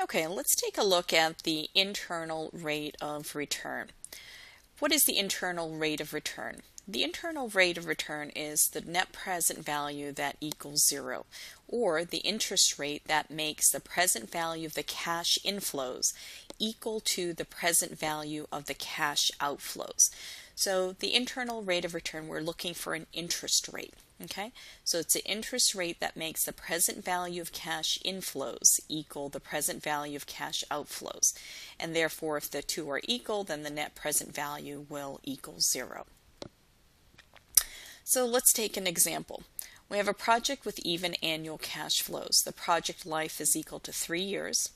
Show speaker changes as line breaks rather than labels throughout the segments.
Okay, let's take a look at the internal rate of return. What is the internal rate of return? The internal rate of return is the net present value that equals zero, or the interest rate that makes the present value of the cash inflows equal to the present value of the cash outflows. So the internal rate of return, we're looking for an interest rate. Okay, so it's the interest rate that makes the present value of cash inflows equal the present value of cash outflows. And therefore, if the two are equal, then the net present value will equal zero. So let's take an example. We have a project with even annual cash flows. The project life is equal to 3 years.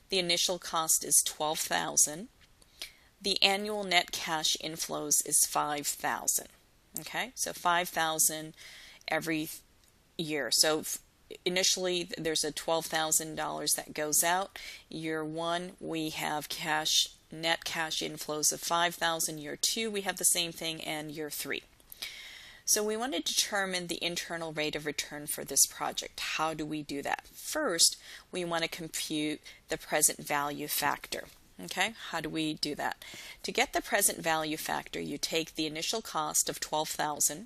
The initial cost is $12,000. The annual net cash inflows is $5,000. Okay, so $5,000 every year. So initially there's a $12,000 that goes out. Year one, we have net cash inflows of $5,000. Year two, we have the same thing, and year three. So we want to determine the internal rate of return for this project. How do we do that? First, we want to compute the present value factor. Okay, how do we do that? To get the present value factor, you take the initial cost of $12,000,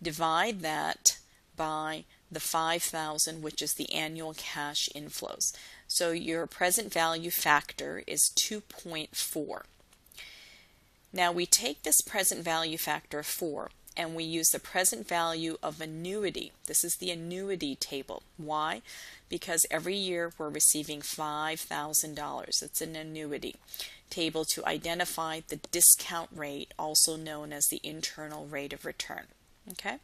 divide that by the $5,000, which is the annual cash inflows. So your present value factor is 2.4. Now we take this present value factor of 4 and we use the present value of annuity. This is the annuity table. Why? Because every year we're receiving $5,000. It's an annuity table to identify the discount rate, also known as the internal rate of return. Okay?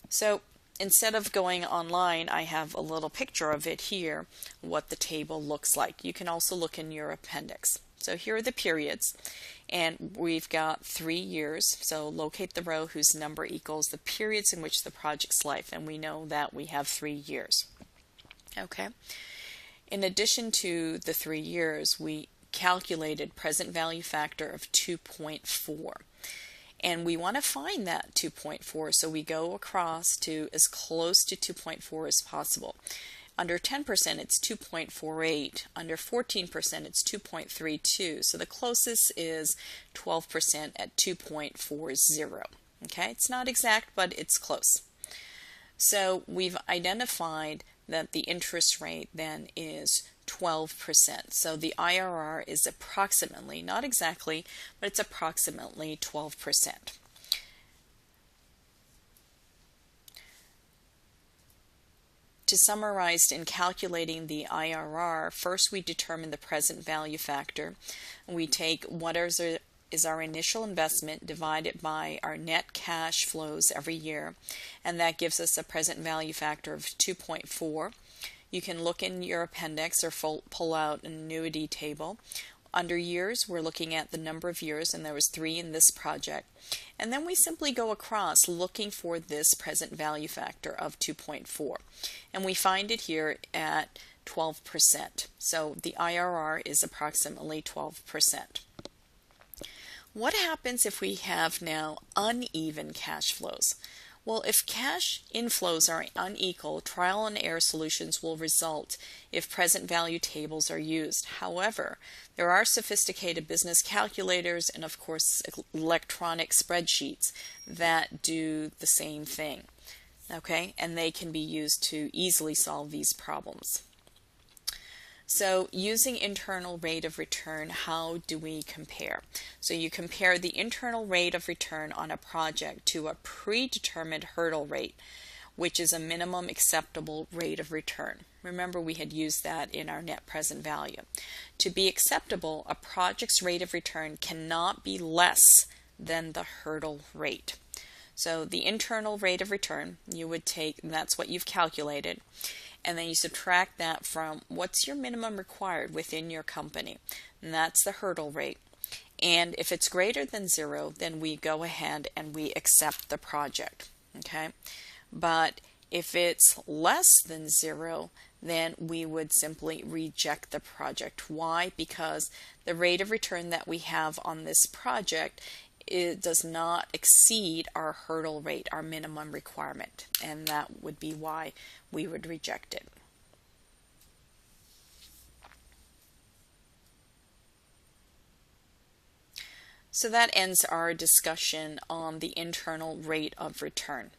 So instead of going online, I have a little picture of it here, what the table looks like. You can also look in your appendix. So here are the periods, and we've got 3 years. So locate the row whose number equals the periods in which the project's life, and we know that we have 3 years. Okay. In addition to the 3 years, we calculated present value factor of 2.4. And we want to find that 2.4, so we go across to as close to 2.4 as possible. Under 10%, it's 2.48. Under 14%, it's 2.32. So the closest is 12% at 2.40. Okay, it's not exact, but it's close. So we've identified that the interest rate then is 12%. So the IRR is approximately, not exactly, but it's approximately 12%. To summarize, in calculating the IRR, first we determine the present value factor. We take what is our initial investment divided by our net cash flows every year, and that gives us a present value factor of 2.4. You can look in your appendix or pull out an annuity table. Under years, we're looking at the number of years, and there was 3 in this project. And then we simply go across looking for this present value factor of 2.4. And we find it here at 12%. So the IRR is approximately 12%. What happens if we have now uneven cash flows? Well, if cash inflows are unequal, trial and error solutions will result if present value tables are used. However, there are sophisticated business calculators and, of course, electronic spreadsheets that do the same thing. Okay, and they can be used to easily solve these problems. So using internal rate of return, how do we compare? So you compare the internal rate of return on a project to a predetermined hurdle rate, which is a minimum acceptable rate of return. Remember, we had used that in our net present value. To be acceptable, a project's rate of return cannot be less than the hurdle rate. So the internal rate of return, you would take, and that's what you've calculated, and then you subtract that from what's your minimum required within your company, and that's the hurdle rate. And if it's greater than 0, then we go ahead and we accept the project. Okay, but if it's less than 0, then we would simply reject the project. Why? Because the rate of return that we have on this project, it does not exceed our hurdle rate, our minimum requirement, and that would be why we would reject it. So that ends our discussion on the internal rate of return.